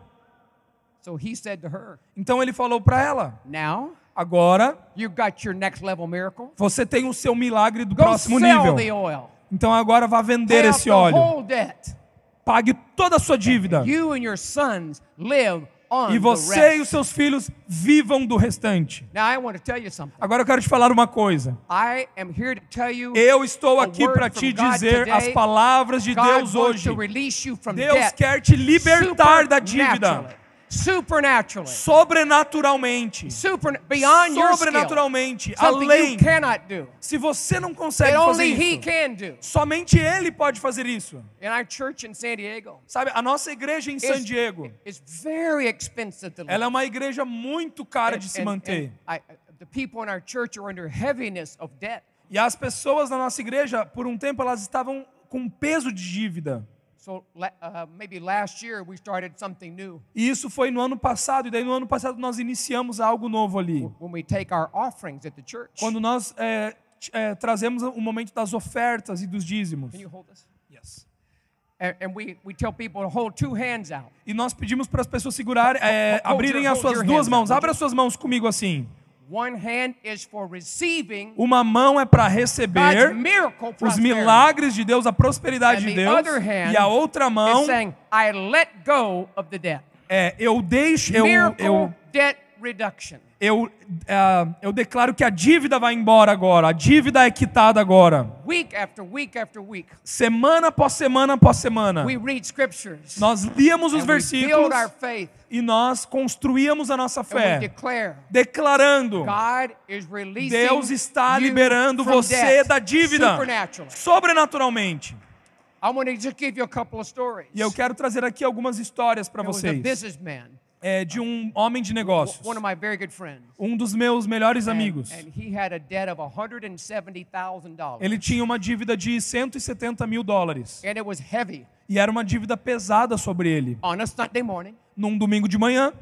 So he said to her, Então ele falou para ela: now agora you've got your next level miracle. você tem o seu milagre do Go próximo sell nível. the oil. Então agora vá vender Pay off esse the óleo. whole debt. Pague toda a sua dívida. You and your sons live on E the você e rest. os seus filhos vivam do restante. Now I want to tell you something. Agora eu quero te falar uma coisa. I am here to tell you Eu estou a aqui word para from te God dizer as today. palavras de God Deus wants hoje. to release you from Deus debt quer te libertar da dívida. supernaturally, Sobrenaturalmente. beyond your skill, Sobrenaturalmente. something Além. you cannot do, Se você não that consegue fazer only He isso, can do. somente Ele pode fazer isso. In our church in San Diego, Sabe, a nossa igreja em San Diego, is very expensive to live. ela é uma igreja muito cara de se And manter. the people in our church are under heaviness of debt. E as pessoas na nossa igreja, por um tempo, elas estavam com peso de dívida. So maybe last year we started something new. E isso foi no ano passado, e daí no ano passado nós iniciamos algo novo ali. When we take our offerings at the church. Quando nós trazemos o momento das ofertas e dos dízimos. Can you hold this? Yes. And we tell people to hold two hands out. E nós pedimos para as pessoas segurarem, abrirem as hold suas your duas hands mãos. out, Abra as suas mãos comigo assim. One hand is for receiving Uma mão é para God's receber miracle os prosperity. milagres de Deus, a prosperidade And de the Deus. other hand E a outra mão is saying, I let go of the debt. eu deixo, Miracle debt reduction. eu declaro que a dívida vai embora agora. A dívida é quitada agora. Week after week after week, Semana após semana após semana. we read scriptures. Nós líamos os And we versículos build our faith. e nós construíamos a nossa And we fé, declare, declarando: God is releasing Deus está you liberando from você debt da dívida supernaturally. sobrenaturalmente. I want to just give you a couple of stories. E eu quero trazer aqui algumas histórias para There was a vocês. businessman, De um homem de negócios, one of my very good friends. um dos meus melhores amigos. And he had a debt of $170,000. Ele tinha uma dívida de $170 mil. And it was heavy. E era uma dívida pesada sobre ele. On a Sunday morning, Num domingo de manhã,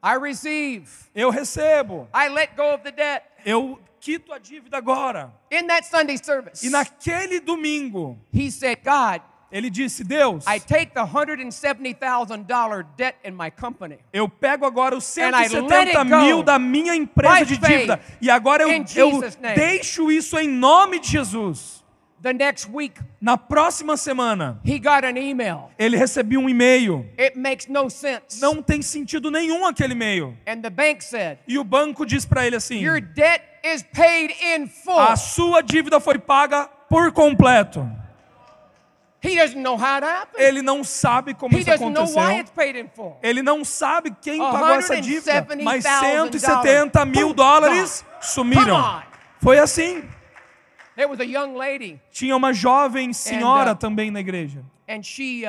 I receive, eu recebo, I let go of the debt. eu quito a dívida agora. In that Sunday service, E naquele domingo, he said, God, ele disse: Deus, I take the $170,000 debt in my company. eu pego agora os And I let 170 it go mil da minha empresa by de faith dívida. E agora eu in Jesus' name. deixo isso em nome de Jesus. The next week, Na próxima semana, he got an email. ele recebeu um e-mail. It makes no sense. Não tem sentido nenhum aquele e-mail. And the bank said, E o banco diz para ele assim: your debt is paid in full. a sua dívida foi paga por completo. He doesn't know how it happened. Ele não sabe como He isso doesn't know aconteceu. why it's paid in full. Ele não sabe quem pagou essa dívida. Mas $170 mil sumiram. Come on. Foi assim. There was a young lady, Tinha uma jovem senhora And, também na igreja. and she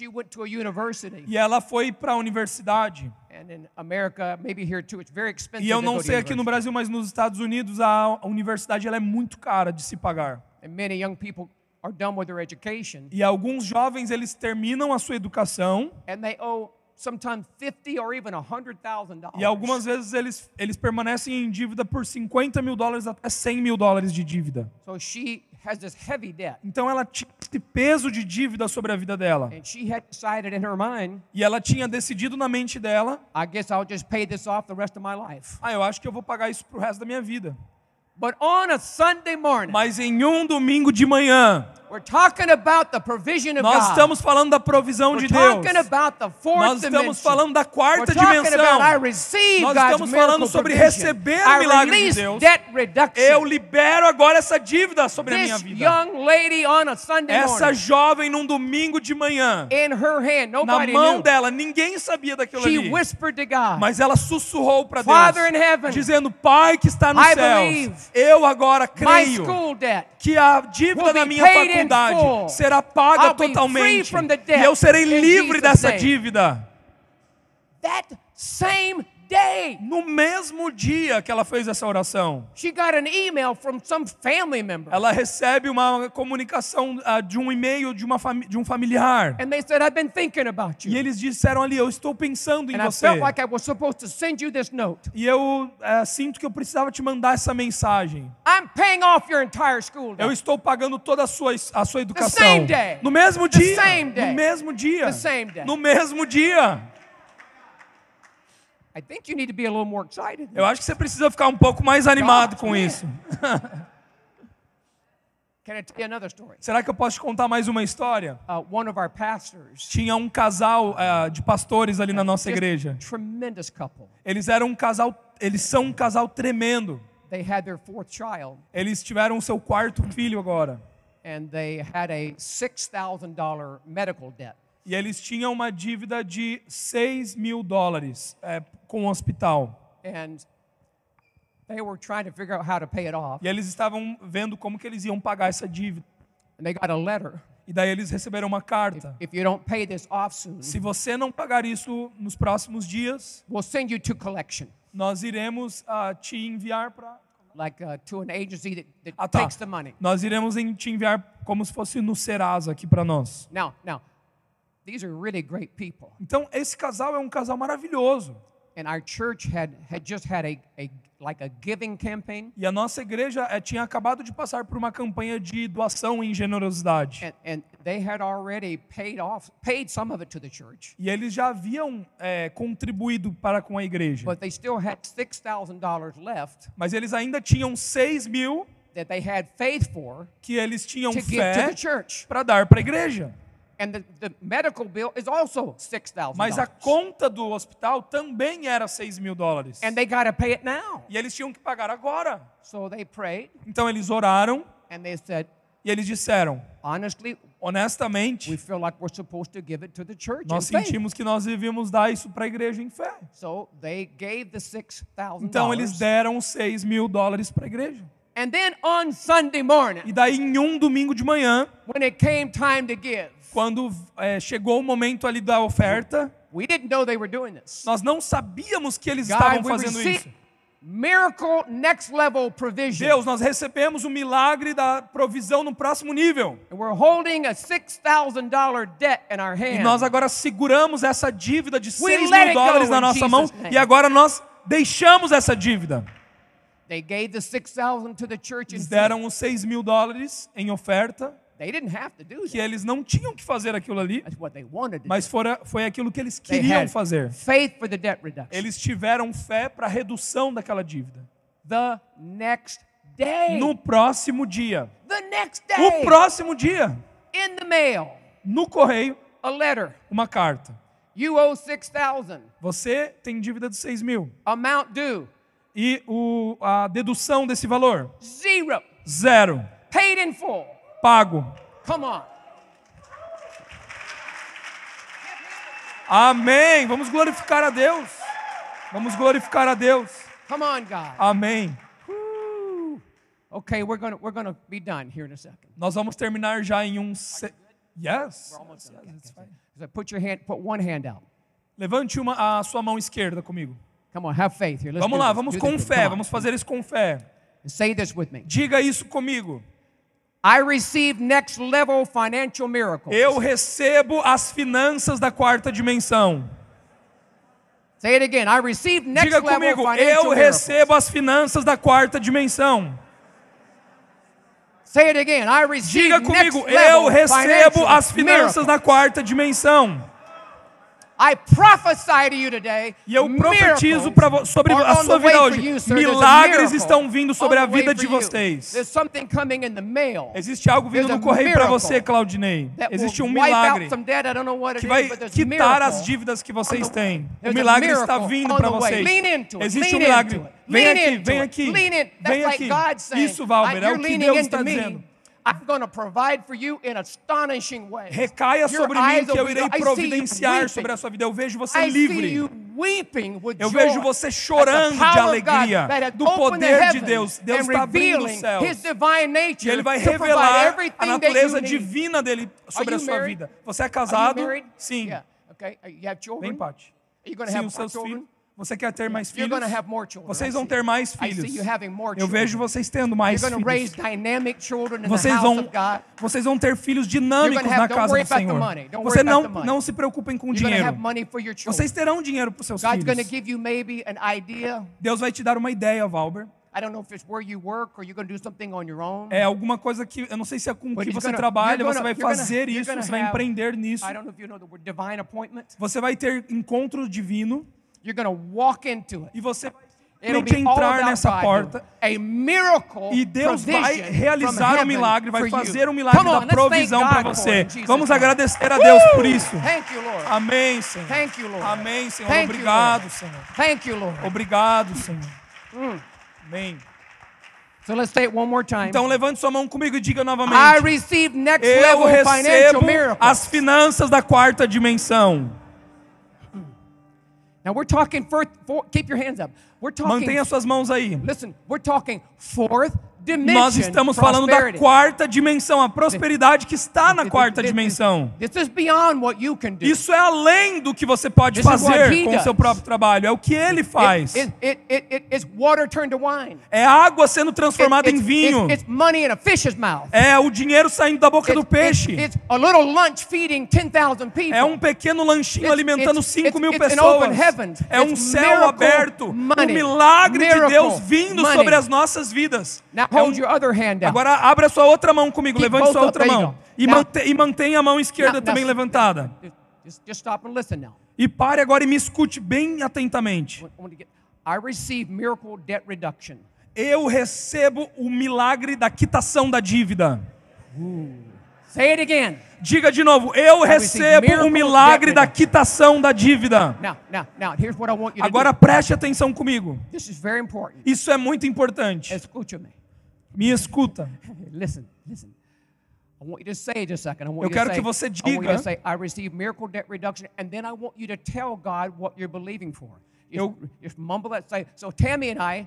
went to a university. E ela foi para a universidade. And in America, maybe here too, it's very expensive E eu to go não to sei aqui no university. Brasil, mas nos Estados Unidos a universidade ela é muito cara de se pagar. And many young people are done with their education, E alguns jovens eles terminam a sua educação and they owe sometimes $50,000 or even $100,000. E algumas vezes eles permanecem em dívida por $50.000 até $100.000 de dívida. So she has this heavy debt. Então ela tinha esse peso de dívida sobre a vida dela. And she had decided in her mind, E ela tinha decidido na mente dela, I guess I'll just pay this off the rest of my life. eu acho que eu vou pagar isso pro resto da minha vida. But on a Sunday morning, Mas em um domingo de manhã, we're talking about the provision of nós God. estamos falando da provisão We're de Deus. talking about the fourth Nós estamos dimension. falando da We're quarta talking dimensão. about I receive Nós God's estamos falando miracle sobre provision. receber o I milagre de release Deus. debt reduction. Eu libero agora essa dívida sobre a minha This vida. young lady on a Sunday Essa morning, jovem num domingo de manhã, in her hand, na nobody mão knew. dela, ninguém sabia daquilo She ali. whispered to God, Mas ela sussurrou para Father in Deus, heaven, dizendo: Pai que está nos I céus, believe eu agora my creio school debt que a dívida will da be minha paid in faculdade full. será paga I'll be free totalmente. from the debt E eu serei in livre Jesus' dessa name. dívida. that same day. No mesmo dia que ela fez essa oração, She got an email from some family member. ela recebe uma comunicação de um e-mail de um familiar. And they said, I've been thinking about E you. eles disseram ali: eu estou pensando em And I você. felt like I was supposed to send you this note. E eu sinto que eu precisava te mandar essa mensagem. I'm paying off your entire school Eu debt. estou pagando toda a sua educação. same day. No mesmo The dia. same day. No mesmo dia. The same day. No mesmo dia. I think you need to be a little more excited. Eu acho que você precisa ficar um pouco mais animado com man. isso. Can I tell you another story? Será que eu posso te contar mais uma história? One of our pastors, Tinha um casal de pastores ali na nossa just igreja. tremendous couple. Eles são um casal tremendo. They had their fourth child, Eles tiveram o seu quarto filho agora. and they had a $6,000 medical debt. E eles tinham uma dívida de $6.000 com o hospital. And they were trying to figure out how to pay it off. E eles estavam vendo como que eles iam pagar essa dívida. And they got a letter. E daí eles receberam uma carta. If you don't pay this off soon, Se você não pagar isso nos próximos dias, we'll send you to collection, nós iremos te enviar para... to an agency that Ah, tá. takes the money. Nós iremos te enviar como se fosse no Serasa aqui para nós. Now, these are really great people. Então, esse casal é um casal maravilhoso. And our church had just had a giving campaign. E a nossa igreja tinha acabado de passar por uma campanha de doação em generosidade. And they had already paid some of it to the church. E eles já haviam contribuído para com a igreja. But they still had $6,000 left Mas eles ainda tinham 6.000 that they had faith for que eles tinham to give to fé the church. para dar para a igreja. And the medical bill is also $6,000. Mas a conta do hospital também era $6.000. And they got to pay it now. E eles tinham que pagar agora. So they prayed Então eles oraram and they said, e eles disseram: honestly, we honestamente, feel like we're supposed to give it to the church nós in faith. sentimos que nós devíamos dar isso para a igreja em fé. So they gave the $6,000. Então eles deram $6.000 para a igreja. And then on Sunday morning, E daí em um domingo de manhã, when it came time to give, quando chegou o momento ali da oferta, we didn't know they were doing this. nós não sabíamos que eles God, estavam we fazendo received isso. miracle next level provision. Deus, nós recebemos o milagre da provisão no próximo nível. And we're holding a $6,000 debt in our E hand. nós agora seguramos essa dívida de We let it $6.000 go na in nossa mão Jesus' name. e agora nós deixamos essa dívida. They gave the $6,000 to the church in Eles faith. deram os $6.000 em oferta, They didn't have to do que that. eles não tinham que fazer aquilo ali, That's what they wanted to mas do. foi aquilo que eles They queriam had fazer. faith for the debt reduction. Eles tiveram fé para a redução daquela dívida. The next day. No próximo dia. The next day. O próximo dia, In the mail, no correio, a letter. uma carta. You owe $6,000. Você tem dívida de 6.000. Amount due, E a dedução desse valor? 0. 0. Paid in full. Pago. Come on. Amém. Vamos glorificar a Deus. Vamos glorificar a Deus. Come on, God. Amém. Okay, we're gonna be done here in a second. Nós vamos terminar já em um... Yes. Almost done. Okay. So put one hand out. Levante a sua mão esquerda comigo. Come on, have faith here. Let's Vamos do lá, this. vamos Do com this. fé. Come on. Vamos fazer isso com fé. Say this with me. Diga isso comigo. I receive next level financial miracles. Eu recebo as finanças da quarta dimensão. Say it again. I receive next Diga level comigo, financial eu miracles. recebo as finanças da quarta dimensão. Say it again. I receive Diga next comigo, level eu recebo financial as finanças miracles. da quarta dimensão. I prophesy to you today. E eu profetizo sobre are a on sua the way vida for hoje. you, sir. There's a Milagres miracle estão vindo sobre on a the way vida for de you. vocês. There's something coming in the mail Existe algo vindo There's no a correio para miracle você, Claudinei. that Existe will um wipe milagre out some debt. I don't know what it que is, vai but there's a quitar as miracle. dívidas que vocês têm. O There's a milagre está miracle vindo on para the way. vocês. Lean into it. Existe um Lean milagre. into it. Vem Lean aqui, into vem it. aqui. Lean in. That's Vem like aqui. God saying, Isso, Valber, é you're o que leaning Deus into está me. dizendo. I'm going to provide for you in astonishing ways. Recaia Your sobre mim eyes que eu will irei be- I see you providenciar weeping. sobre a sua vida. Eu vejo você I see livre. you weeping with Eu joy vejo você at the chorando de power of alegria, God that has do opened the poder de heavens Deus. Deus and está abrindo os revealing céus. His divine nature E Ele vai to provide revelar everything a that you natureza need. divina dele sobre a you sua married? vida. Você é Are you casado? married? Sim. Yeah. Okay. You have children? Vem, Paty. Are you going to Sim, have os more seus children? filhos. Você quer ter mais You're filhos? going to have more children. Vocês I vão see. ter mais I see filhos. you having more Eu vejo children. vocês tendo mais You're going to raise filhos. dynamic children in the Vocês house of God. vão ter filhos dinâmicos You're gonna na have- don't casa worry do about the Senhor. money. Don't Você worry about the money. não se preocupem com You're going to dinheiro. have money for your children. Vocês terão dinheiro para os seus God's going to filhos. give you maybe an idea. Deus vai te dar uma ideia, Valber. I don't know if it's where you work or you're going to do something on your own. É alguma coisa que eu não sei se é com But que he's você gonna- trabalha, you're você gonna- vai you're gonna- fazer you're isso, gonna você vai have- empreender nisso. I don't know if you know the word divine appointment. Você vai ter encontro divino You're going to walk into it. e você vai It'll simplesmente be all entrar about nessa God porta doing a miracle e Deus vai provision realizar from um heaven milagre, vai for you. fazer um milagre Come on, da let's thank provisão God para for você. it in Jesus' Vamos name. agradecer a Deus por isso. Thank you, Lord. Amém, Senhor. Thank you, Lord. Amém, Senhor. Thank you, Obrigado, Lord. Senhor. Thank you, Lord. Obrigado, Senhor. Amém. So let's say it one more time. Então levante sua mão comigo e diga I novamente. receive next Eu level financial recebo miracles. as finanças da quarta dimensão. Now we're talking keep your hands up. We're talking Mantenha suas mãos aí. Listen, we're talking fourth dimension Nós estamos falando da prosperity. quarta dimensão, a prosperidade que está na quarta dimensão. This is beyond what you can do. Isso é além do que você pode This is what fazer he com o seu does. próprio trabalho. É o que ele faz. It's water turned to wine. É água sendo transformada em vinho. It's money in a fish's mouth. É o dinheiro saindo da boca do peixe. It's a little lunch feeding 10,000 people. É um pequeno lanchinho alimentando 5 mil it's an pessoas. open heaven. É um It's céu miracle aberto. Um money. milagre de Miracle Deus vindo money. sobre as nossas vidas. Now É hold your other hand out. Agora abre a sua outra mão comigo. Keep Levante both sua up. outra There you mão. go. E, Now- e mantenha a mão esquerda Now- também now- levantada. Just stop and listen now. E pare agora e me escute bem atentamente. I receive miracle debt reduction. Eu recebo o milagre da quitação da dívida. Say it again. Diga de novo, eu recebo miracle o milagre debt da reduction. quitação da dívida. Now, here's what I want you to Agora do. preste atenção comigo. This is very important. Isso é muito importante. Escúchame. Me escuta. Listen. I want you to say it just a second. I want Eu you quero to que say, você I want you diga- to say, I receive miracle debt reduction, and then I want you to tell God what you're believing for. Just mumble that. Say, so Tammy and I,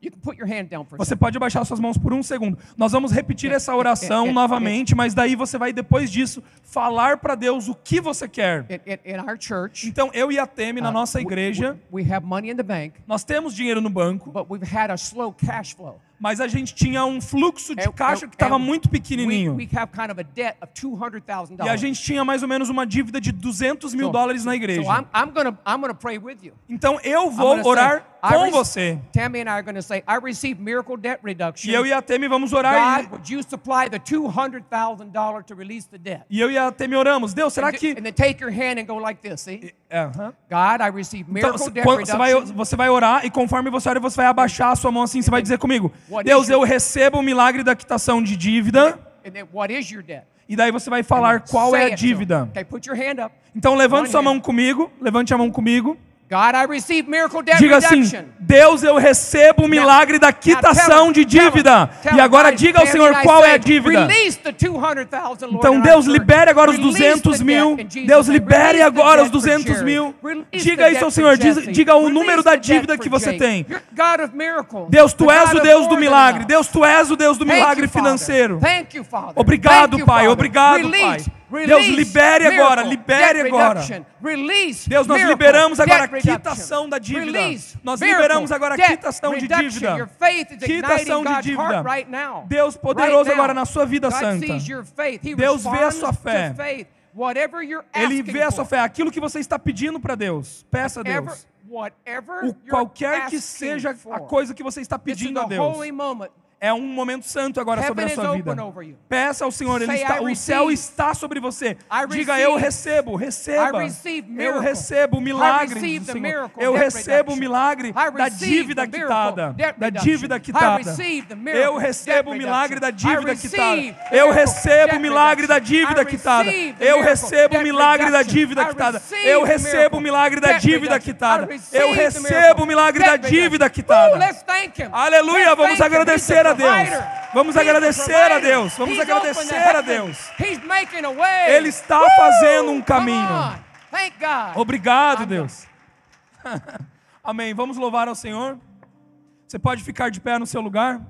you can put your hand down for a Você second. pode abaixar suas mãos por um segundo. Nós vamos repetir essa oração novamente, mas daí você vai, depois disso, falar para Deus o que você quer. In our church, Então, eu e a Temi, na nossa igreja, we have money in the bank, nós temos dinheiro no banco, but we've had a slow cash flow. mas a gente tinha um fluxo de And- caixa que and estava muito pequenininho. We have kind of a debt of $200,000. E a gente tinha mais ou menos uma dívida de $200 mil na igreja. So I'm gonna pray with you. Então eu I'm vou gonna orar say, com você. Tammy and I are going to say, I receive miracle debt reduction. E eu e a Temi vamos orar. God, would you supply the $200,000 to release the debt? E eu e a Temi oramos. Deus, será que... And then take your hand and go like this, see? Aham. God, I receive Então, miracle debt quando reduction. você vai orar e conforme você ora, você vai abaixar a sua mão assim, você vai dizer comigo, What Deus, is your- eu recebo o milagre da quitação de dívida. And then what is your debt? E daí você vai falar qual Say é a it to him. dívida. Okay, put your hand up. Então levante One sua hand. mão comigo, levante a mão comigo. God, I receive miracle debt Diga assim, reduction. Deus, eu recebo o milagre da quitação de dívida. E agora diga ao Senhor qual é a dívida. Então Deus libere agora os 200 mil. Deus libere agora os 200 mil. Diga isso ao Senhor, diga o número da dívida que você tem. Deus, Tu és o Deus do milagre. Deus, Tu és o Deus do milagre financeiro. Obrigado, Pai. Obrigado, Pai. Deus, libere agora, libere agora. Deus, nós liberamos agora a quitação da dívida. Nós liberamos agora a quitação de dívida. Quitação de dívida. Deus, poderoso agora na sua vida santa. Deus vê a sua fé. Whatever you're Ele asking vê a sua for, fé. Aquilo que você está pedindo para Deus, peça a Deus. whatever O you're qualquer que asking seja a for, coisa que você está this is pedindo a the Deus. holy moment. É um momento santo agora sobre a Heaven is sua vida. open over you. Peça ao Senhor, Say, o "I céu receive. está sobre você. I Diga, eu receive. receba. I receive Eu miracle. recebo o milagre I receive do the Senhor. miracle, Eu debt recebo o reduction. milagre I da receive dívida the quitada. miracle, debt Da reduction. dívida I quitada. receive the miracle, Eu recebo o debt milagre da reduction. dívida I quitada. receive the Eu miracle, recebo o debt milagre da reduction. dívida I quitada. receive the Eu miracle, recebo o debt milagre da reduction. dívida I quitada. receive Eu the recebo o miracle, milagre da debt dívida reduction. quitada. I receive Eu the recebo miracle, o milagre da debt dívida reduction. quitada. Let's thank him. Aleluia, Let's vamos thank him. agradecer a He's the Deus. provider. Vamos He's the agradecer a provider. Deus. Vamos He's opened the agradecer a heavens. Deus. He's making a way. Ele está fazendo um caminho. Come on. Thank God. Obrigado, I'm Deus. Amém. Vamos louvar ao Senhor. Você pode ficar de pé no seu lugar?